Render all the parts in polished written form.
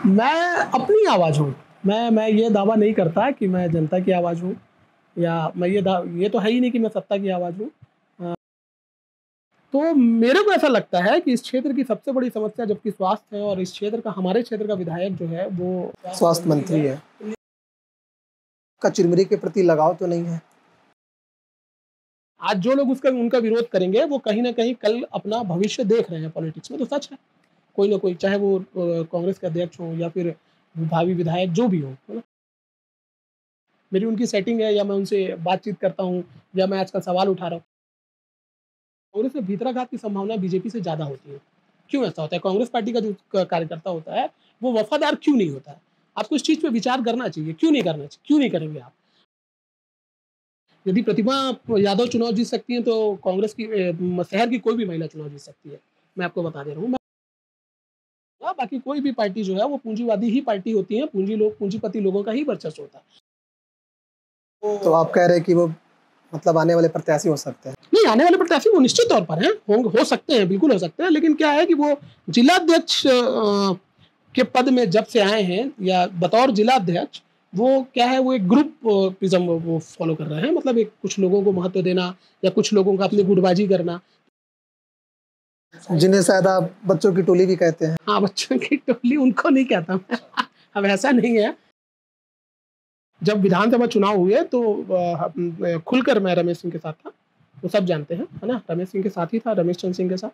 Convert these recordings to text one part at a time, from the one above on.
मैं अपनी आवाज़ हूँ। मैं ये दावा नहीं करता कि मैं जनता की आवाज़ हूँ या मैं ये तो है ही नहीं कि मैं सत्ता की आवाज़ हूँ। तो मेरे को ऐसा लगता है कि इस क्षेत्र की सबसे बड़ी समस्या जबकि स्वास्थ्य है और इस क्षेत्र का हमारे क्षेत्र का विधायक जो है वो स्वास्थ्य मंत्री है। का चिरमिरी के प्रति लगाव तो नहीं है? आज जो लोग उनका विरोध करेंगे वो कहीं न कहीं कल अपना भविष्य देख रहे हैं पॉलिटिक्स में, तो सच है। कोई ना कोई, चाहे वो कांग्रेस के अध्यक्ष हों या फिर भावी विधायक जो भी हों, है ना? मेरी उनकी सेटिंग है या मैं उनसे बातचीत करता हूँ या मैं आजकल सवाल उठा रहा हूँ। कांग्रेस में भीतराघात की संभावना बीजेपी से ज़्यादा होती है। क्यों ऐसा होता है? कांग्रेस पार्टी का जो कार्यकर्ता होता है, वो वफादार क्यों नहीं होता है? आपको इस चीज़ पे विचार करना चाहिए, क्यों नहीं करना चाहिए? क्यों नहीं करेंगे आप? यदि प्रतिभा यादव चुनाव जीत सकती हैं, तो कांग्रेस की शहर की कोई भी महिला चुनाव जीत सकती है। मैं आपको बता दे रहा हूँ। बाकी कोई भी पार्टी जो है वो पूंजीवादी ही पार्टी होती है, पूंजीपति लोगों का ही वर्चस्व होता है। तो आप कह रहे हैं कि वो मतलब आने वाले प्रत्याशी हो सकते हैं? नहीं, आने वाले प्रत्याशी वो निश्चित तौर पर हैं, हो सकते हैं, बिल्कुल हो सकते हैं, लेकिन क्या है कि वो जिलाध्यक्ष के पद में जब से आए हैं या बतौर जिलाध्यक्ष, वो क्या है, वो एक ग्रुपिज़्म वो फॉलो कर रहे हैं, मतलब एक कुछ लोगों को महत्व देना या कुछ लोगों का अपनी गुटबाजी करना। जिन्हें शायद आप बच्चों की टोली भी कहते हैं। हाँ, बच्चों की टोली उनको नहीं कहता मैं। अब ऐसा नहीं है। जब विधानसभा चुनाव हुए तो खुलकर मैं रमेश सिंह के साथ था, वो सब जानते हैं, है ना? रमेश सिंह के साथ ही था, रमेश चंद्र सिंह के साथ।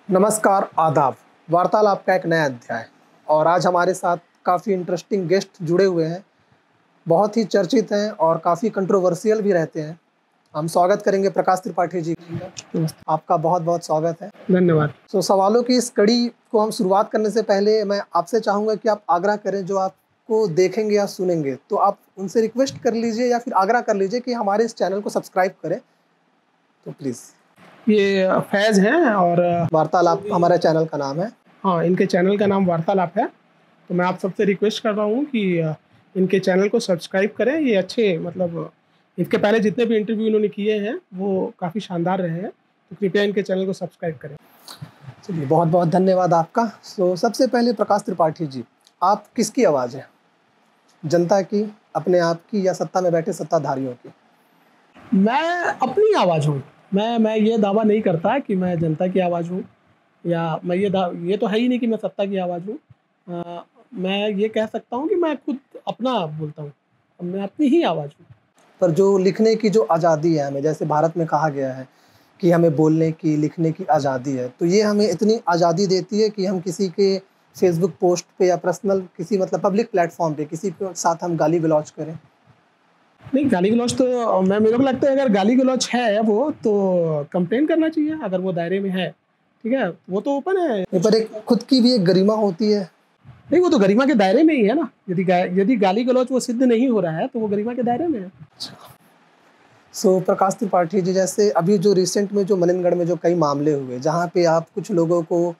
नमस्कार, आदाब। वार्तालाप का एक नया अध्याय और आज हमारे साथ काफ़ी इंटरेस्टिंग गेस्ट जुड़े हुए हैं, बहुत ही चर्चित हैं और काफ़ी कंट्रोवर्शियल भी रहते हैं। हम स्वागत करेंगे प्रकाश त्रिपाठी जी का। आपका बहुत बहुत स्वागत है। धन्यवाद। तो सवालों की इस कड़ी को हम शुरुआत करने से पहले मैं आपसे चाहूँगा कि आप आग्रह करें, जो आपको देखेंगे या सुनेंगे तो आप उनसे रिक्वेस्ट कर लीजिए या फिर आग्रह कर लीजिए कि हमारे इस चैनल को सब्सक्राइब करें। तो प्लीज़। ये फैज़ हैं और वार्तालाप हमारे चैनल का नाम है। हाँ, इनके चैनल का नाम वार्तालाप है। तो मैं आप सबसे रिक्वेस्ट कर रहा हूँ कि इनके चैनल को सब्सक्राइब करें। ये अच्छे, मतलब इसके पहले जितने भी इंटरव्यू इन्होंने किए हैं वो काफ़ी शानदार रहे हैं, तो कृपया इनके चैनल को सब्सक्राइब करें। चलिए, बहुत बहुत धन्यवाद आपका। सबसे पहले प्रकाश त्रिपाठी जी, आप किसकी आवाज़ है? जनता की, अपने आप की या सत्ता में बैठे सत्ताधारियों की? मैं अपनी आवाज़ हूँ। मैं ये दावा नहीं करता कि मैं जनता की आवाज़ हूँ या मैं ये तो है ही नहीं कि मैं सत्ता की आवाज़ हूँ। मैं ये कह सकता हूँ कि मैं खुद अपना बोलता हूँ, मैं अपनी ही आवाज़ हूँ। पर जो लिखने की जो आज़ादी है हमें, जैसे भारत में कहा गया है कि हमें बोलने की, लिखने की आज़ादी है, तो ये हमें इतनी आज़ादी देती है कि हम किसी के फेसबुक पोस्ट पे या पर्सनल किसी मतलब पब्लिक प्लेटफॉर्म पे किसी के साथ हम गाली गलौज करें? नहीं, गाली-गलौच तो मेरे को लगता है अगर गाली-गलौच है वो तो कंप्लेन करना चाहिए, अगर वो दायरे में है, ठीक है? वो तो ओपन है। पर एक खुद की भी एक गरिमा होती है। नहीं, वो तो गरिमा के दायरे में ही है ना। यदि गाली-गलौच वो सिद्ध नहीं हो रहा है तो वो गरिमा के दायरे में है। प्रकाश त्रिपाठी जी, जैसे अभी जो रिसेंट में जो मनेनगढ़ में जो कई मामले हुए, जहाँ पे आप कुछ लोगों को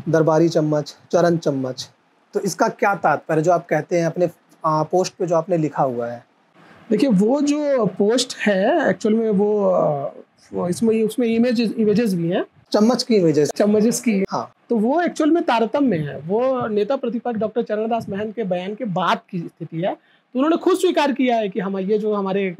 दरबारी चम्मच, चरण चम्मच, तो इसका क्या तात्पर्य जो आप कहते हैं अपने पोस्ट पे जो आपने लिखा हुआ है? देखिए, वो जो पोस्ट है एक्चुअल में वो इसमें उसमें इमेजेस भी हैं। चम्मच की इमेजेस? चम्मचेस की। हाँ। तो वो एक्चुअल में तारतम्य है। वो नेता प्रतिपक्ष डॉक्टर चरणदास महंत के बयान के बाद की स्थिति है। तो उन्होंने खुद स्वीकार किया है कि हम ये जो हमारे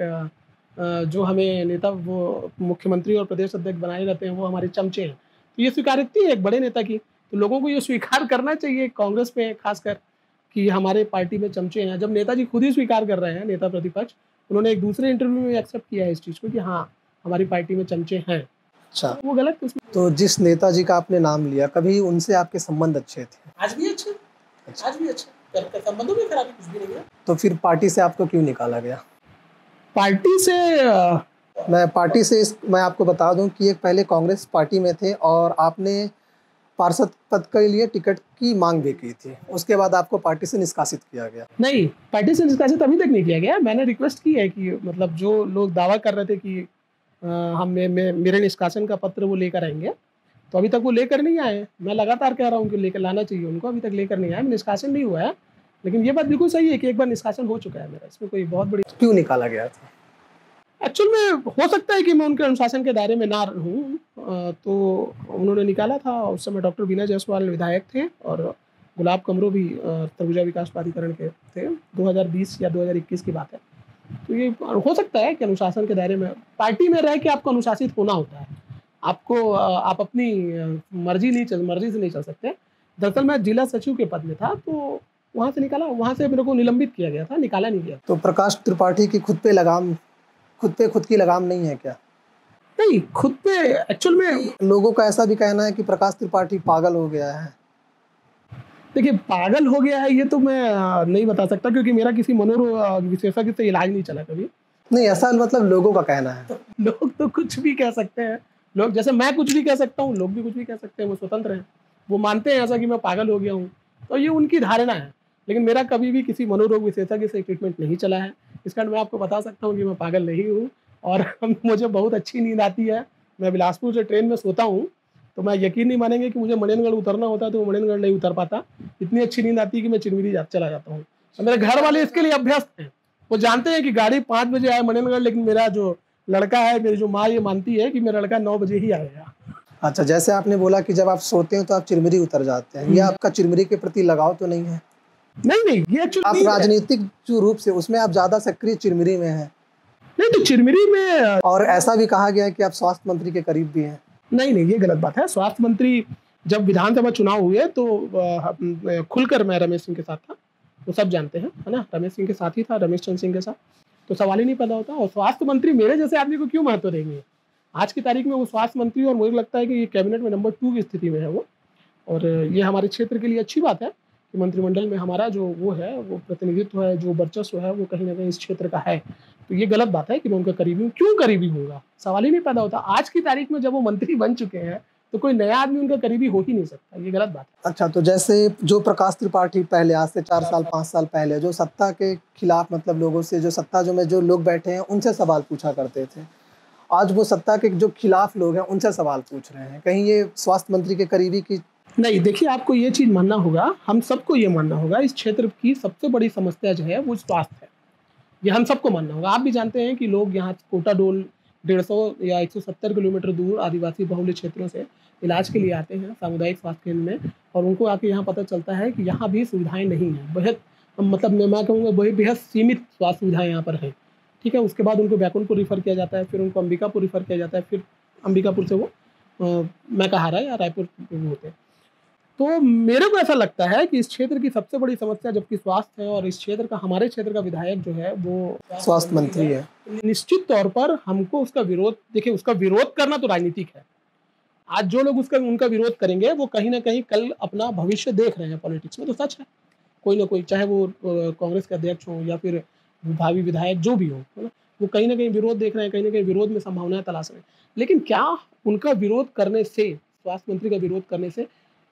जो हमें नेता वो मुख्यमंत्री और प्रदेश अध्यक्ष बनाए रहते हैं वो हमारे चमचे हैं। तो ये स्वीकारोक्ति है एक बड़े नेता की। तो लोगों को ये स्वीकार करना चाहिए, कांग्रेस पे खासकर, कि हमारे पार्टी में चमचे हैं। जब नेताजी खुद ही स्वीकार कर रहे हैं, नेता प्रतिपक्ष, उन्होंने एक दूसरे इंटरव्यू में एक्सेप्ट किया है इस चीज़ को कि हाँ, हमारी पार्टी में चमचे हैं। अच्छा। तो वो गलत उसमें। तो जिस नेताजी का आपने नाम लिया, कभी उनसे आपके संबंध अच्छे थे? आज भी अच्छे, आज भी अच्छे। संबंधों में खराबी कुछ भी नहीं है। तो फिर पार्टी से आपको क्यों निकाला गया? पार्टी से मैं आपको बता दूं कि एक पहले कांग्रेस पार्टी में थे और आपने पार्षद पद के लिए टिकट की मांग भी की थी। उसके बाद आपको पार्टी से निष्कासित किया गया। नहीं, पार्टी से निष्कासित अभी तक नहीं किया गया। मैंने रिक्वेस्ट की है कि मतलब जो लोग दावा कर रहे थे कि मेरे निष्कासन का पत्र वो लेकर आएंगे, तो अभी तक वो लेकर नहीं आए। मैं लगातार कह रहा हूँ कि लेकर लाना चाहिए उनको, अभी तक लेकर नहीं आए। निष्कासन नहीं हुआ है, लेकिन ये बात बिल्कुल सही है कि एक बार निष्कासन हो चुका है मेरा। इसमें कोई बहुत बड़ी। क्यों निकाला गया था? एक्चुअल में हो सकता है कि मैं उनके अनुशासन के दायरे में ना रहूँ, तो उन्होंने निकाला था। उस समय डॉक्टर बीना जायसवाल विधायक थे और गुलाब कमरो भी सरगुजा विकास प्राधिकरण के थे। 2020 या 2021 की बात है। तो ये हो सकता है कि अनुशासन के दायरे में, पार्टी में रह के आपको अनुशासित होना होता है। आपको आप अपनी मर्जी से नहीं चल सकते। दरअसल मैं जिला सचिव के पद में था, तो वहाँ से निकाला, वहाँ से मेरे को निलंबित किया गया था, निकाला नहीं गया। तो प्रकाश त्रिपाठी की खुद की लगाम नहीं है क्या? नहीं, खुद पे एक्चुअल में लोगों का ऐसा भी कहना है कि प्रकाश त्रिपाठी पागल हो गया है। देखिए, पागल हो गया है ये तो मैं नहीं बता सकता, क्योंकि मेरा किसी विशेषज्ञ से इलाज नहीं चला कभी। नहीं, ऐसा मतलब लोगों का कहना है। लोग तो कुछ भी कह सकते हैं। लोग, जैसे मैं कुछ भी कह सकता हूँ, लोग भी कुछ भी कह सकते हैं, वो स्वतंत्र हैं। वो मानते हैं ऐसा कि मैं पागल हो गया हूँ, तो ये उनकी धारणा है। लेकिन मेरा कभी भी किसी मनोरोग विशेषज्ञ से ट्रीटमेंट नहीं चला है। इस कारण मैं आपको बता सकता हूँ कि मैं पागल नहीं हूँ और मुझे बहुत अच्छी नींद आती है। मैं बिलासपुर से ट्रेन में सोता हूँ, तो मैं यकीन नहीं मानेंगे कि मुझे मणिनगढ़ उतरना होता है तो मणिनगढ़ नहीं उतर पाता। इतनी अच्छी नींद आती है कि मैं चिरमिरी चला जाता हूँ। और मेरे घर वाले इसके लिए अभ्यस्त हैं। वो जानते हैं कि गाड़ी 5 बजे आए मणिनगढ़, लेकिन मेरा जो लड़का है, मेरी जो माँ ये मानती है कि मेरा लड़का 9 बजे ही आएगा। अच्छा, जैसे आपने बोला कि जब आप सोते हो तो आप चिरमिरी उतर जाते हैं, ये आपका चिरमिरी के प्रति लगाव तो नहीं है? नहीं, ये आप एक्चुअली राजनीतिक जो रूप से उसमें आप ज्यादा सक्रिय चिरमिरी में हैं। नहीं, तो चिरमिरी में और ऐसा भी कहा गया है कि आप स्वास्थ्य मंत्री के करीब भी हैं। नहीं, ये गलत बात है। स्वास्थ्य मंत्री जब विधानसभा चुनाव हुए तो खुलकर मैं रमेश सिंह के साथ था, वो सब जानते हैं, है ना? रमेश सिंह के साथ ही था, रमेश चंद्र सिंह के साथ, तो सवाल ही नहीं पैदा होता। और स्वास्थ्य मंत्री मेरे जैसे आदमी को क्यों महत्व देंगे? आज की तारीख में वो स्वास्थ्य मंत्री, और मुझे लगता है कि ये कैबिनेट में नंबर 2 की स्थिति में है वो। और ये हमारे क्षेत्र के लिए अच्छी बात है कि मंत्रिमंडल में हमारा जो वो है, वो प्रतिनिधित्व है, जो वर्चस्व है, वो कहीं न कहीं इस क्षेत्र का है। तो ये गलत बात है कि मैं उनका करीबी हूँ। क्यों करीबी होऊँगा? सवाल ही नहीं पैदा होता। आज की तारीख में जब वो मंत्री बन चुके हैं, तो कोई नया आदमी उनका करीबी हो ही नहीं सकता। ये गलत बात है। अच्छा, तो जैसे जो प्रकाश त्रिपाठी पहले, आज से 4 साल 5 साल पहले जो सत्ता के खिलाफ, मतलब लोगों से, जो सत्ता जो में जो लोग बैठे हैं उनसे सवाल पूछा करते थे, आज वो सत्ता के जो खिलाफ लोग हैं उनसे सवाल पूछ रहे हैं। कहीं ये स्वास्थ्य मंत्री के करीबी की? नहीं, देखिए, आपको ये चीज़ मानना होगा, हम सबको ये मानना होगा, इस क्षेत्र की सबसे बड़ी समस्या जो है वो स्वास्थ्य है। ये हम सबको मानना होगा। आप भी जानते हैं कि लोग यहाँ कोटाडोल 150 या 170 किलोमीटर दूर आदिवासी बहुल्य क्षेत्रों से इलाज के लिए आते हैं सामुदायिक स्वास्थ्य केंद्र में, और उनको आके यहाँ पता चलता है कि यहाँ भी सुविधाएँ नहीं हैं। बेहद, मतलब मैं कहूँगा बेहद सीमित स्वास्थ्य सुविधाएँ यहाँ पर हैं। ठीक है? उसके बाद उनको बैकुंठपुर रेफ़र किया जाता है, फिर उनको अंबिकापुर रेफ़र किया जाता है, फिर अंबिकापुर से वो मैकाहारा या रायपुर वो होते हैं। तो मेरे को ऐसा लगता है कि इस क्षेत्र की सबसे बड़ी समस्या जबकि स्वास्थ्य है, और इस क्षेत्र का, हमारे क्षेत्र का विधायक जो है वो स्वास्थ्य मंत्री है। निश्चित तौर पर हमको उसका विरोध, देखिए, उसका विरोध करना तो राजनीतिक है। आज जो लोग उनका विरोध करेंगे वो कहीं न कहीं कल अपना भविष्य देख रहे हैं पॉलिटिक्स में, तो सच है। कोई ना कोई, चाहे वो कांग्रेस के अध्यक्ष हों या फिर भावी विधायक जो भी हों, है ना? वो कहीं न कहीं विरोध देख रहे हैं, कहीं न कहीं विरोध में संभावनाएँ तलाश रहे हैं। लेकिन क्या उनका विरोध करने से, स्वास्थ्य मंत्री का विरोध करने से,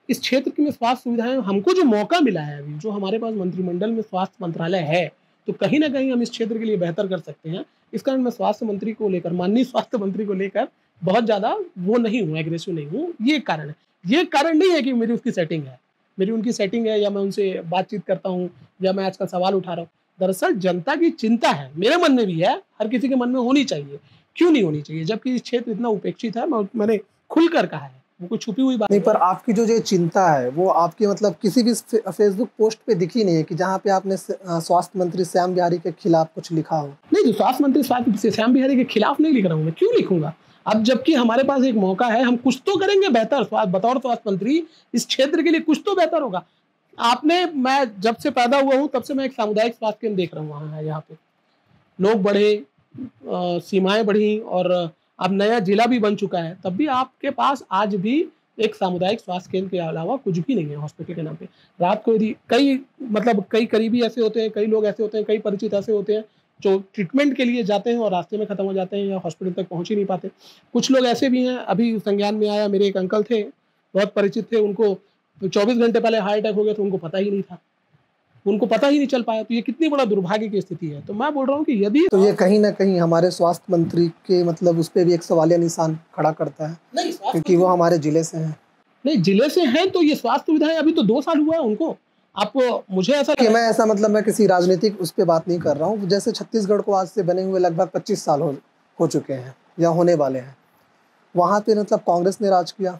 इस क्षेत्र की में स्वास्थ्य सुविधाएँ, हमको जो मौका मिला है अभी, जो हमारे पास मंत्रिमंडल में स्वास्थ्य मंत्रालय है, तो कहीं न कहीं हम इस क्षेत्र के लिए बेहतर कर सकते हैं। इस कारण मैं स्वास्थ्य मंत्री को लेकर, माननीय स्वास्थ्य मंत्री को लेकर बहुत ज़्यादा वो नहीं हूँ, एग्रेसिव नहीं हूँ, ये कारण है। ये कारण नहीं है कि मेरी उसकी सेटिंग है, मेरी उनकी सेटिंग है, या मैं उनसे बातचीत करता हूँ, या मैं आजकल सवाल उठा रहा हूँ। दरअसल जनता की चिंता है, मेरे मन में भी है, हर किसी के मन में होनी चाहिए। क्यों नहीं होनी चाहिए? जबकि इस क्षेत्र इतना उपेक्षित है, मैंने खुलकर कहा है, वो कोई छुपी हुई बात नहीं, पर आपकी जो चिंता है वो आपकी, मतलब किसी भी फेसबुक पोस्ट पे दिखी नहीं है कि जहाँ पे आपने स्वास्थ्य मंत्री श्याम बिहारी के खिलाफ कुछ लिखा हो। नहीं, तो स्वास्थ्य मंत्री श्याम बिहारी के खिलाफ नहीं लिख रहा हूँ मैं। क्यों लिखूंगा? अब जबकि हमारे पास एक मौका है, हम कुछ तो करेंगे बेहतर। बतौर स्वास्थ्य मंत्री इस क्षेत्र के लिए कुछ तो बेहतर होगा। मैं जब से पैदा हुआ हूँ तब से मैं एक सामुदायिक स्वास्थ्य केंद्र देख रहा हूँ। यहाँ पे लोग बढ़े, सीमाएं बढ़ी, और अब नया जिला भी बन चुका है, तब भी आपके पास आज भी एक सामुदायिक स्वास्थ्य केंद्र के अलावा कुछ भी नहीं है हॉस्पिटल के नाम पे। रात को यदि कई करीबी ऐसे होते हैं, कई लोग ऐसे होते हैं, कई परिचित ऐसे होते हैं जो ट्रीटमेंट के लिए जाते हैं और रास्ते में खत्म हो जाते हैं या हॉस्पिटल तक पहुंच ही नहीं पाते। कुछ लोग ऐसे भी हैं, अभी संज्ञान में आया, मेरे एक अंकल थे, बहुत परिचित थे, उनको 24 घंटे पहले हार्ट अटैक हो गया, तो उनको पता ही नहीं था, उनको पता ही नहीं चल पाया। तो ये कितनी बड़ा दुर्भाग्य की स्थिति है। तो मैं बोल रहा हूँ कि यदि, तो ये कहीं ना कहीं हमारे स्वास्थ्य मंत्री के, मतलब उस पर भी एक सवालिया निशान खड़ा करता है, क्योंकि वो हमारे जिले से हैं। नहीं, जिले से हैं तो ये स्वास्थ्य सुविधाएं, अभी तो 2 साल हुआ है उनको। आप, मुझे ऐसा कि मैं ऐसा, मतलब मैं किसी राजनीतिक उस पर बात नहीं कर रहा हूँ। जैसे छत्तीसगढ़ को आज से बने हुए लगभग 25 साल हो चुके हैं या होने वाले हैं, वहाँ पे मतलब कांग्रेस ने राज किया,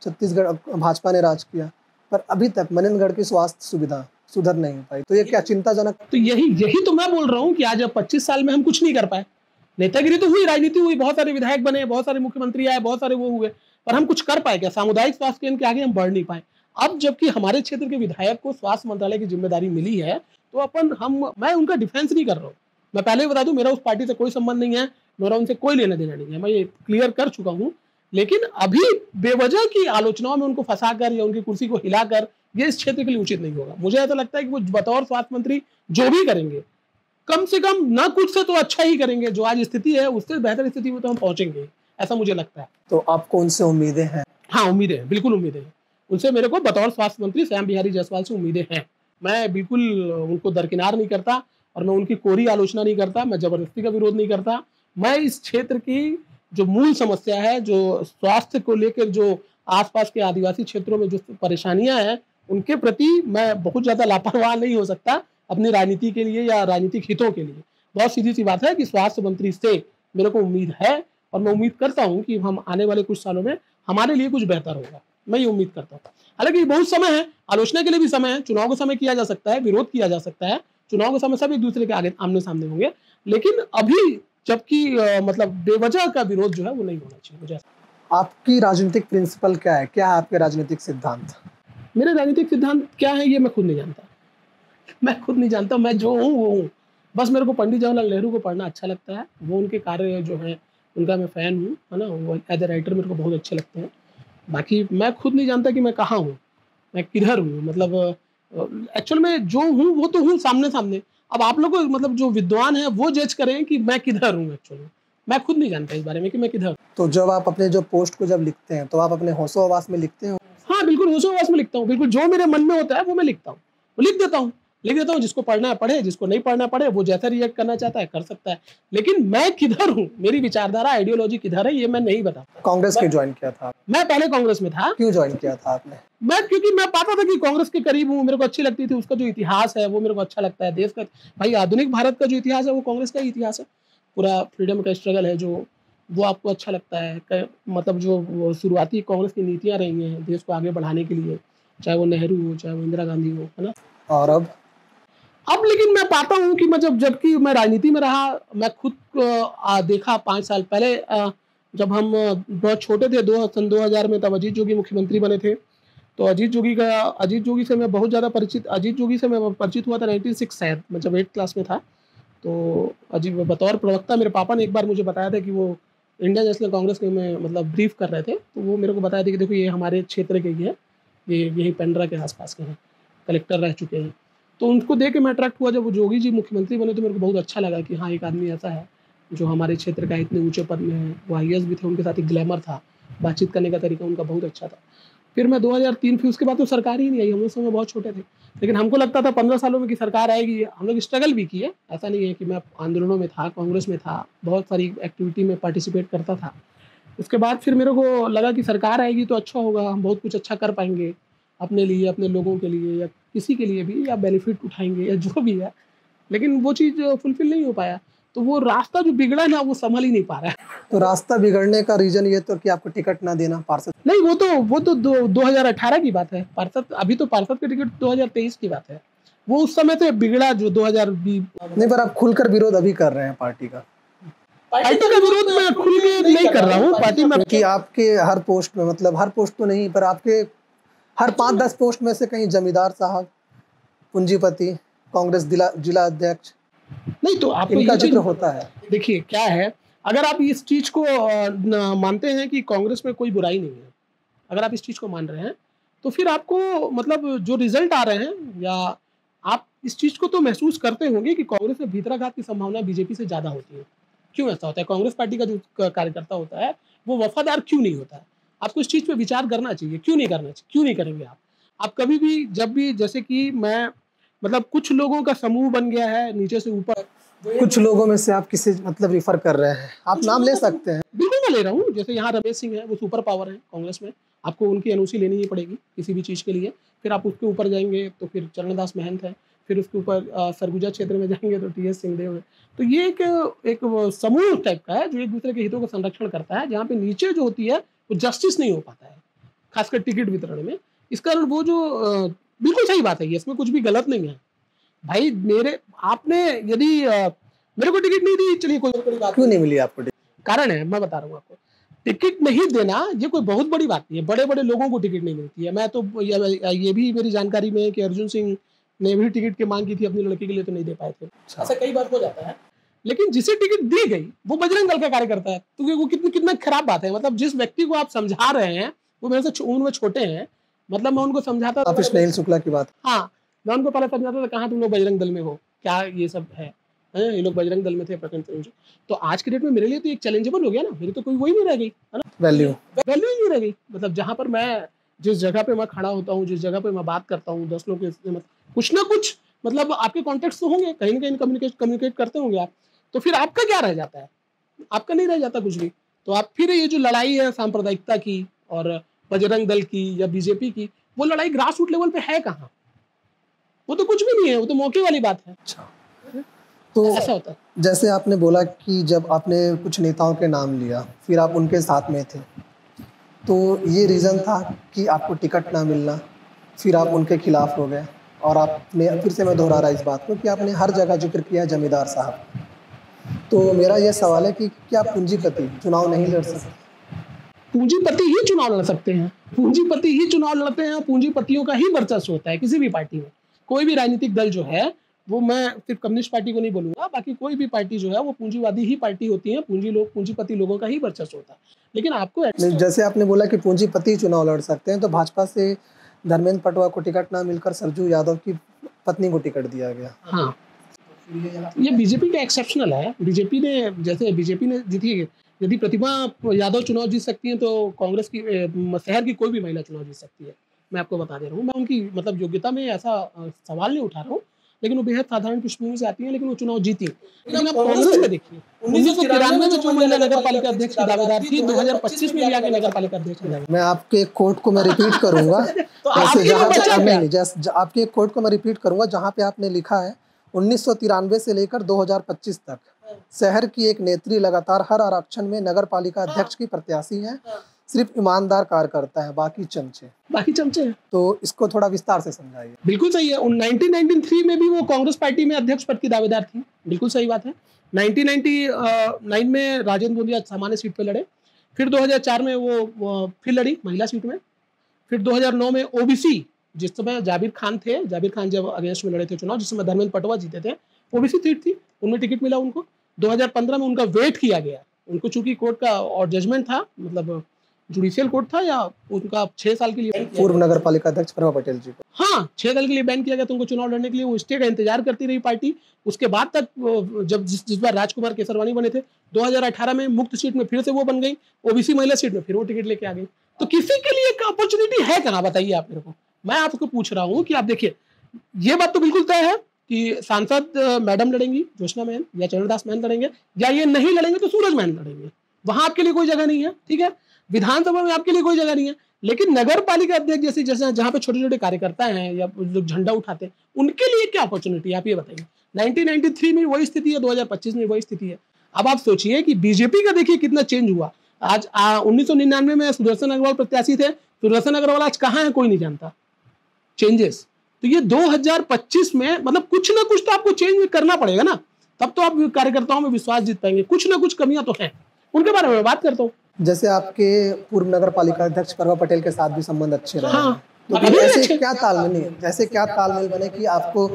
छत्तीसगढ़ भाजपा ने राज किया, पर अभी तक मनेनगढ़ की स्वास्थ्य सुविधा सुधर नहीं हो पाई। तो ये क्या चिंताजनक? तो यही यही तो मैं बोल रहा हूँ कि आज अब 25 साल में हम कुछ नहीं कर पाए। नेतागिरी तो हुई, राजनीति हुई, बहुत सारे विधायक बने, बहुत सारे मुख्यमंत्री आए, बहुत सारे वो हुए, पर हम कुछ कर पाए क्या? सामुदायिक स्वास्थ्य केंद्र के आगे हम बढ़ नहीं पाए। अब जबकि हमारे क्षेत्र के विधायक को स्वास्थ्य मंत्रालय की जिम्मेदारी मिली है, तो मैं उनका डिफेंस नहीं कर रहा हूँ। मैं पहले ही बता दूं, मेरा उस पार्टी से कोई संबंध नहीं है, मेरा उनसे कोई लेना देना नहीं है, मैं ये क्लियर कर चुका हूँ। लेकिन अभी बेवजह की आलोचनाओं में उनको फंसाकर या उनकी कुर्सी को हिलाकर ये इस क्षेत्र के लिए उचित नहीं होगा। मुझे ऐसा लगता है कि वो बतौर स्वास्थ्य मंत्री जो भी करेंगे, कम से कम ना कुछ से तो अच्छा ही करेंगे। जो आज स्थिति है उससे बेहतर स्थिति में तो हम पहुंचेंगे, ऐसा मुझे लगता है। तो आपको उनसे उम्मीदें हैं? हाँ, उम्मीदें, बिल्कुल उम्मीदें हैं उनसे। मेरे को बतौर स्वास्थ्य मंत्री श्याम बिहारी जायसवाल से उम्मीदें हैं। मैं बिल्कुल उनको दरकिनार नहीं करता और मैं उनकी कोरी आलोचना नहीं करता, मैं जबरदस्ती का विरोध नहीं करता। मैं इस क्षेत्र की जो मूल समस्या है, जो स्वास्थ्य को लेकर जो आसपास के आदिवासी क्षेत्रों में जो परेशानियां हैं, उनके प्रति मैं बहुत ज्यादा लापरवाह नहीं हो सकता अपनी राजनीति के लिए या राजनीतिक हितों के लिए। बहुत सीधी सी बात है कि स्वास्थ्य मंत्री से मेरे को उम्मीद है और मैं उम्मीद करता हूं कि हम आने वाले कुछ सालों में हमारे लिए कुछ बेहतर होगा। मैं ये उम्मीद करता हूँ। हालांकि बहुत समय है, आलोचना के लिए भी समय है, चुनाव के समय किया जा सकता है, विरोध किया जा सकता है, चुनाव के समय सब एक दूसरे के आगे आमने सामने होंगे, लेकिन अभी जबकि मतलब बेवजह का विरोध जो है वो नहीं होना चाहिए। मुझे आपकी राजनीतिक प्रिंसिपल क्या है? क्या है आपके राजनीतिक सिद्धांत? मेरे राजनीतिक सिद्धांत क्या है ये मैं खुद नहीं जानता। मैं खुद नहीं जानता, मैं जो हूँ वो हूँ। बस मेरे को पंडित जवाहरलाल नेहरू को पढ़ना अच्छा लगता है, वो उनके कार्य जो है उनका मैं फ़ैन हूँ, है ना? वो एज ए राइटर मेरे को बहुत अच्छे लगते हैं। बाकी मैं खुद नहीं जानता कि मैं कहाँ हूँ, मैं किधर हूँ। मतलब एक्चुअल में जो हूँ वो तो हूँ सामने-सामने। अब आप लोग को मतलब जो विद्वान हैं वो जज करें कि मैं किधर हूँ एक्चुअली। मैं खुद नहीं जानता इस बारे में कि मैं किधर हूँ। तो जब आप अपने जो पोस्ट को जब लिखते हैं तो आप अपने होशो-हवास में लिखते हो? हाँ, बिल्कुल होशो-हवास में लिखता हूँ। बिल्कुल जो मेरे मन में होता है वो मैं लिखता हूँ। वो लिख देता हूँ। जिसको पढ़ना है पढ़े, जिसको नहीं पढ़ना पढ़े, वो जैसा रिएक्ट करना चाहता है कर सकता है। लेकिन मैं किधर हूँ, मेरी विचारधारा, आइडियोलॉजी किधर है, ये मैं नहीं बता। कांग्रेस क्यों ज्वाइन किया था? मैं पहले कांग्रेस में था। क्यों ज्वाइन किया था आपने? क्योंकि मैं पाता था कि कांग्रेस के करीब हूँ, मेरे को अच्छी लगती थी, उसका जो इतिहास है वो मेरे को अच्छा लगता है। देश का भाई आधुनिक भारत का जो इतिहास है वो कांग्रेस का ही इतिहास है। पूरा फ्रीडम का स्ट्रगल है जो, वो आपको अच्छा लगता है। मतलब जो वो शुरुआती कांग्रेस की नीतियाँ रही हैं देश को आगे बढ़ाने के लिए, चाहे वो नेहरू हो, चाहे वो इंदिरा गांधी हो, है ना? और अब लेकिन मैं पाता हूँ कि जबकि मैं राजनीति में रहा, मैं खुद देखा 5 साल पहले जब हम बहुत छोटे थे, सन 2000 में, तब अजीत जोगी मुख्यमंत्री बने थे। तो अजीत जोगी से मैं बहुत ज़्यादा अजीत जोगी से मैं परिचित हुआ था 96 शायद, मैं जब 8th क्लास में था। तो बतौर प्रवक्ता मेरे पापा ने एक बार मुझे बताया था कि वो इंडियन नेशनल कांग्रेस के में मतलब ब्रीफ कर रहे थे, तो वो मेरे को बताया था कि देखो ये हमारे क्षेत्र के ही हैं, ये यही पेंड्रा के आसपास के हैं, कलेक्टर रह चुके हैं। तो उनको देख के मैं अट्रैक्ट हुआ। जब वो जोगी जी मुख्यमंत्री बने तो मेरे को बहुत अच्छा लगा कि हाँ, एक आदमी ऐसा है जो हमारे क्षेत्र का इतने ऊँचे पद में है। वो आईएएस भी थे, उनके साथ एक ग्लैमर था, बातचीत करने का तरीका उनका बहुत अच्छा था। फिर मैं 2003, फिर उसके बाद तो सरकार ही नहीं आई, हम उस समय बहुत छोटे थे। लेकिन हमको लगता था 15 सालों में कि सरकार आएगी। हम लोग स्ट्रगल भी किए, ऐसा नहीं है कि मैं आंदोलनों में था, कांग्रेस में था, बहुत सारी एक्टिविटी में पार्टिसिपेट करता था। उसके बाद फिर मेरे को लगा कि सरकार आएगी तो अच्छा होगा, हम बहुत कुछ अच्छा कर पाएँगे अपने लिए, अपने लोगों के लिए, या किसी के लिए भी, या बेनिफिट उठाएँगे या जो भी है। लेकिन वो चीज़ फुलफ़िल नहीं हो पाया। तो वो रास्ता जो बिगड़ा ना, वो सँभल ही नहीं पा रहा है। तो रास्ता बिगड़ने का रीज़न ये तो कि आपको टिकट ना देना पार्षद? नहीं, वो तो 2018 की बात है। पार्षद, अभी तो पार्षद की टिकट 2023 की बात है। वो उस समय से बिगड़ा जो 2020। नहीं, पर आप खुलकर विरोध अभी कर रहे हैं पार्टी का। पार्टी का विरोध मैं खुल के नहीं कर रहा हूँ। पार्टी में क्योंकि आपके हर पोस्ट में, मतलब हर पोस्ट तो नहीं, पर आपके हर 5-10 पोस्ट में से कहीं जमींदार साहब, पूंजीपति, कांग्रेस जिला अध्यक्ष, नहीं, तो आपको इनका ये जिक्र चीज़ होता है। देखिए क्या है, अगर आप इस चीज़ को मानते हैं कि कांग्रेस में कोई बुराई नहीं है, अगर आप इस चीज़ को मान रहे हैं, तो फिर आपको मतलब जो रिजल्ट आ रहे हैं, या आप इस चीज़ को तो महसूस करते होंगे कि कांग्रेस में भीतराघात की संभावना बीजेपी से ज़्यादा होती है। क्यों ऐसा होता है? कांग्रेस पार्टी का जो कार्यकर्ता होता है वो वफादार क्यों नहीं होता है? आपको इस चीज़ पे विचार करना चाहिए। क्यों नहीं करना चाहिए? क्यों नहीं करेंगे आप? आप कभी भी जब भी, जैसे कि मैं मतलब कुछ लोगों का समूह बन गया है नीचे से ऊपर। कुछ लोगों में से आप किसे मतलब रिफर कर रहे हैं? आप नाम ले सकते हैं। बिल्कुल मैं ले रहा हूँ। जैसे यहाँ रमेश सिंह है, वो सुपर पावर है कांग्रेस में, आपको उनकी एनओसी लेनी ही पड़ेगी किसी भी चीज़ के लिए। फिर आप उसके ऊपर जाएंगे तो फिर चरणदास महंत है, फिर उसके ऊपर सरगुजा क्षेत्र में जाएंगे तो टी एस सिंहदेव है। तो ये एक वो समूह टाइप का है जो एक दूसरे के हितों का संरक्षण करता है, जहाँ पे नीचे जो होती है वो जस्टिस नहीं हो पाता है, खासकर टिकट वितरण में। इस कारण वो जो बिल्कुल सही बात है, ये इसमें कुछ भी गलत नहीं है भाई। आपने यदि मेरे को टिकट नहीं दी, चलिए कोई बड़ी बात क्यों नहीं मिली आपको टिकट? कारण है, मैं बता रहा हूँ आपको। टिकट नहीं देना ये कोई बहुत बड़ी बात नहीं है, बड़े बड़े लोगों को टिकट नहीं मिलती है। मैं तो ये भी मेरी जानकारी में है कि अर्जुन सिंह ने भी टिकट की मांग की थी अपनी लड़की के लिए, तो नहीं दे पाए थे। ऐसा कई बार हो जाता है। लेकिन जिसे टिकट दी गई वो बजरंग दल का कार्यकर्ता है, तो वो कितना खराब बात है। मतलब जिस व्यक्ति को आप समझा रहे हैं वो मेरे से उम्र में छोटे हैं, मतलब मैं उनको समझाता आप स्नेहिल शुक्ला की बात? हाँ, मैं उनको पहले समझाता था, कहाँ तुम लोग बजरंग दल में हो, क्या ये सब है, ये लोग बजरंग दल में थे प्रकरण। तो आज के डेट में मेरे लिए तो एक चैलेंजेबल हो गया ना, मेरी तो कोई वही नहीं रह गई है ना, वैल्यू ही नहीं रह गई। मतलब जहाँ पर मैं जिस जगह पे मैं खड़ा होता हूँ, जिस जगह पे मैं बात करता हूँ 10 लोग के कुछ ना कुछ मतलब आपके कॉन्टेक्ट तो होंगे, कहीं ना कहीं कम्युनिकेट करते होंगे आप, तो फिर आपका क्या रह जाता है? आपका नहीं रह जाता कुछ भी। तो आप फिर ये जो लड़ाई है सांप्रदायिकता की और बजरंग दल की या बीजेपी की, वो लड़ाई ग्रास रूट लेवल पे है कहाँ? वो तो कुछ भी नहीं है, वो तो मौके वाली बात है। अच्छा, तो ऐसा होता है। जैसे आपने बोला कि जब आपने कुछ नेताओं के नाम लिया फिर आप उनके साथ में थे, तो ये रीज़न था कि आपको टिकट ना मिलना, फिर आप उनके खिलाफ हो गए। और आपने, फिर से मैं दोहरा रहा इस बात को, कि आपने हर जगह जिक्र किया है जमींदार साहब। तो मेरा यह सवाल है कि क्या पूंजीपति चुनाव नहीं लड़ सकते? पूंजीपति ही चुनाव लड़ सकते हैं, पूंजीपति ही चुनाव लड़ते हैं। पूंजीपतियों का ही वर्चस्व होता है किसी भी पार्टी में। कोई भी राजनीतिक दल जो है, वो मैं सिर्फ कम्युनिस्ट पार्टी को नहीं बोलूंगा, बाकी कोई भी पार्टी जो है वो पूंजीवादी ही पार्टी होती है। पूंजीपति लोगों का ही वर्चस्व होता है। लेकिन आपको जैसे आपने बोला कि पूंजीपति चुनाव लड़ सकते हैं, तो भाजपा से धर्मेंद्र पटवा को टिकट ना मिलकर सरजू यादव की पत्नी को टिकट दिया गया। हाँ, ये बीजेपी का एक्सेप्शनल है। बीजेपी ने जीती है। यदि प्रतिभा यादव चुनाव जीत सकती है तो कांग्रेस की शहर की कोई भी महिला चुनाव जीत सकती है। मैं आपको बता दे रहा हूँ, मैं उनकी मतलब योग्यता में ऐसा सवाल नहीं उठा रहा हूँ, लेकिन वो बेहद साधारण पृष्ठभूमि से आती है, लेकिन वो चुनाव जीती। लेकिन आप कांग्रेस में देखिए, 1993 में जो महिला नगर पालिका अध्यक्ष की दावेदार थी, 2025 में भी आके नगर पालिका अध्यक्ष। मैं आपके कोट को मैं रिपीट करूंगा आपके कोट को मैं रिपीट करूंगा जहाँ पे आपने लिखा है 1993 से लेकर 2025 तक शहर की एक नेत्री लगातार हर आरक्षण में नगर पालिका अध्यक्ष की प्रत्याशी है। सिर्फ ईमानदार कार्यकर्ता है, बाकी चमचे हैं। तो इसको थोड़ा विस्तार से समझाइए। बिल्कुल सही है। 1993 में भी वो कांग्रेस पार्टी में अध्यक्ष पद की दावेदार थी, बिल्कुल सही बात है। 1999 में राजेंद्र बोधिया सामान्य सीट पे लड़े, फिर 2004 में वो फिर लड़ी महिला सीट में, फिर 2009 में ओबीसी, जिस समय जाबिर खान जब अगेंस्ट में लड़े थे चुनाव, जिस समय धर्मेंद्र पटवा जीते थे, ओबीसी सीट थी, उनमें टिकट मिला उनको। 2015 में उनका वेट किया गया, उनको चूंकि कोर्ट का और जजमेंट था, मतलब जुडिशियल कोर्ट था, या उनका 6 साल के लिए पूर्व नगर पालिका अध्यक्ष प्रभा पटेल जी को, हाँ 6 साल के लिए बैन किया गया, तो उनको चुनाव लड़ने के लिए वो स्टे का इंतजार करती रही पार्टी। उसके बाद तक जब जिस बार राजकुमार केसरवानी बने थे 2018 में मुक्त सीट में फिर से वो बन गई, ओबीसी महिला सीट में फिर वो टिकट लेके आ गई। तो किसी के लिए एक अपॉर्चुनिटी है कहाँ, बताइए आप मेरे को। मैं आपको पूछ रहा हूँ कि आप देखिए, ये बात तो बिल्कुल तय है कि सांसद मैडम लड़ेंगी, ज्योत्सना मैम या चरणदास मैम लड़ेंगे, या ये नहीं लड़ेंगे तो सूरज मैम लड़ेंगे। वहां आपके लिए कोई जगह नहीं है, ठीक है। विधानसभा में आपके लिए कोई जगह नहीं है, लेकिन नगर पालिका अध्यक्ष जैसे जहाँ पे छोटे छोटे कार्यकर्ता हैं या जो झंडा उठाते हैं, उनके लिए क्या अपॉर्चुनिटी है, आप ये बताइए। 1993 में वही स्थिति है, 2025 में वही स्थिति है। अब आप सोचिए कि बीजेपी का देखिए कितना चेंज हुआ। आज 1999 में सुदर्शन अग्रवाल प्रत्याशी थे, सुदर्शन अग्रवाल आज कहाँ है कोई नहीं जानता। चेंजेस तो ये 2025 में मतलब कुछ ना कुछ तो आपको चेंज करना पड़ेगा ना, तब तो आप कार्यकर्ताओं में विश्वास जीत पाएंगे। कुछ ना कुछ कमियां तो हैं, उनके बारे में बात करता हूँ। जैसे आपके पूर्व नगर पालिका अध्यक्ष प्रभा पटेल के साथ भी संबंध अच्छे रहे, हाँ, तो ऐसे क्या तालमेल बने कि आपको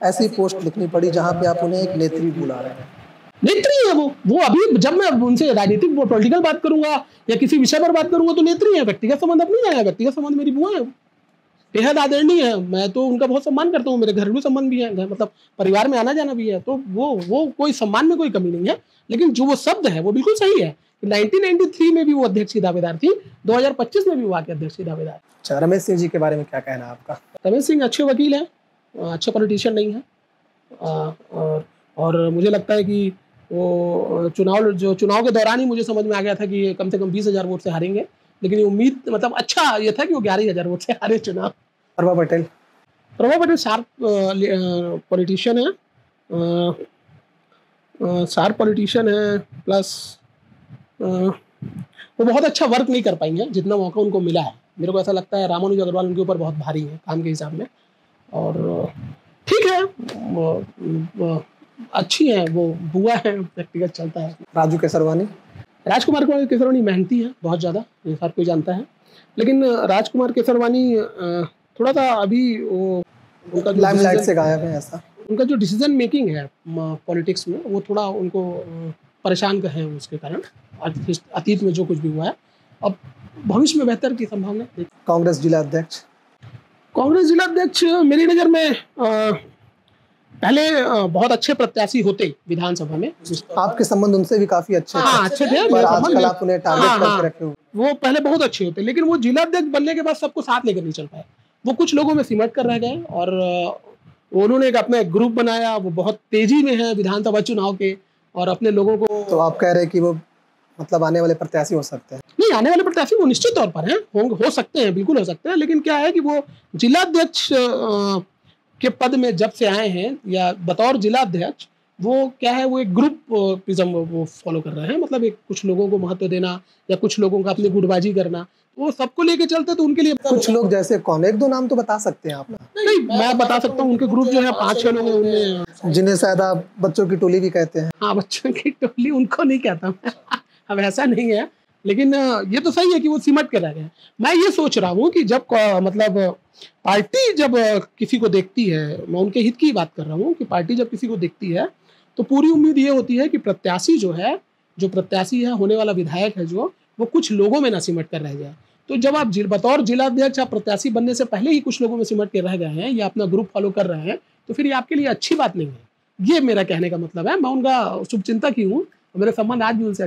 ऐसी पोस्ट लिखनी पड़ी जहाँ पे आप उन्हें एक नेत्री बुला रहे हैं? नेत्री है वो अभी जब मैं उनसे राजनीतिक पॉलिटिकल बात करूंगा या किसी विषय पर बात करूंगा तो नेत्री है, व्यक्तिगत संबंध अपनी है। व्यक्तिगत संबंध मेरी बुआ है, बेहद आदरणीय है, मैं तो उनका बहुत सम्मान करता हूँ। मेरे घरेलू संबंध भी है, मतलब परिवार में आना जाना भी है, तो वो कोई सम्मान में कोई कमी नहीं है। लेकिन जो वो शब्द है वो बिल्कुल सही है। 1993 में भी वो अध्यक्ष की दावेदार थी, 2025 में भी वो आके अध्यक्ष की दावेदार। अच्छा, रमेश सिंह जी के बारे में क्या कहना है आपका? रमेश सिंह अच्छे वकील हैं, अच्छे पॉलिटिशियन नहीं है, और मुझे लगता है कि वो चुनाव के दौरान ही मुझे समझ में आ गया था कि कम से कम 20,000 वोट से हारेंगे। लेकिन ये उम्मीद मतलब अच्छा ये था कि वो 11,000 वोट से हारे चुनाव। प्रभा पटेल प्रभा पटेल शार्प पॉलिटिशियन है, शार्प पॉलिटिशियन है, प्लस वो बहुत अच्छा वर्क नहीं कर पाई हैं जितना मौका उनको मिला है। मेरे को ऐसा लगता है रामानुज अग्रवाल उनके ऊपर बहुत भारी है काम के हिसाब में। और ठीक है, अच्छी है, वो बुआ है, व्यक्तिगत चलता है। राजू केसरवानी? राजकुमार केसरवानी मेहनती है बहुत ज़्यादा, ये हर कोई जानता है, लेकिन राजकुमार केसरवानी थोड़ा सा अभी वो उनका लाइमलाइट से गायब है ऐसा। उनका जो डिसीजन मेकिंग है पॉलिटिक्स में वो थोड़ा उनको परेशान कर है उसके कारण, अतीत में जो कुछ भी हुआ है। अब भविष्य में बेहतर की संभावना। कांग्रेस जिला अध्यक्ष? कांग्रेस जिला अध्यक्ष मेरी नज़र में पहले बहुत अच्छे प्रत्याशी होते विधानसभा में। आपके संबंध उनसे भी काफी अच्छे हाँ, अच्छे थे, पर आजकल आप उन्हें टारगेट करके रखे हो। वो पहले बहुत अच्छे होते, लेकिन वो जिला अध्यक्ष बनने के बाद सबको साथ लेकर नहीं चल पाए। वो कुछ लोगों में सिमट कर रह गए और उन्होंने एक अपना ग्रुप बनाया, वो बहुत तेजी में है विधानसभा चुनाव के, और अपने लोगों को। तो आप कह रहे हैं कि वो मतलब आने वाले प्रत्याशी हो सकते हैं? नहीं, आने वाले प्रत्याशी वो निश्चित तौर पर हैं, हो सकते हैं, बिल्कुल हो सकते हैं, लेकिन क्या है कि वो जिलाध्यक्ष के पद में जब से आए हैं या बतौर जिलाध्यक्ष, वो क्या है, वो एक ग्रुपिज्म वो फॉलो कर रहे हैं। मतलब एक कुछ लोगों को महत्व देना या कुछ लोगों का अपनी गुटबाजी करना, वो सबको लेके चलते, तो उनके लिए कुछ लोग जैसे कौन, एक दो नाम तो बता सकते हैं आप? नहीं, मैं बता सकता हूँ, उनके ग्रुप जो है 5-6 लोग हैं, उनमें जिन्हें शायद आप बच्चों की टोली भी कहते हैं। हाँ, बच्चों की टोली उनको नहीं कहता मैं अब ऐसा नहीं है, लेकिन ये तो सही है कि वो सिमट के रह गए। मैं ये सोच रहा हूँ कि जब मतलब पार्टी जब किसी को देखती है, मैं उनके हित की बात कर रहा हूँ कि पार्टी जब किसी को देखती है तो पूरी उम्मीद ये होती है कि प्रत्याशी जो है, जो प्रत्याशी है, होने वाला विधायक है जो, वो कुछ लोगों में ना सिमट कर रह जाए। तो जब आप बतौर जिलाध्यक्ष आप प्रत्याशी बनने से पहले ही कुछ लोगों में सिमट के रह गए हैं या अपना ग्रुप फॉलो कर रहे हैं, तो फिर ये आपके लिए अच्छी बात नहीं है। ये मेरा कहने का मतलब है। मैं उनका शुभचिंतक ही हूँ, मेरे संबंध आज भी उनसे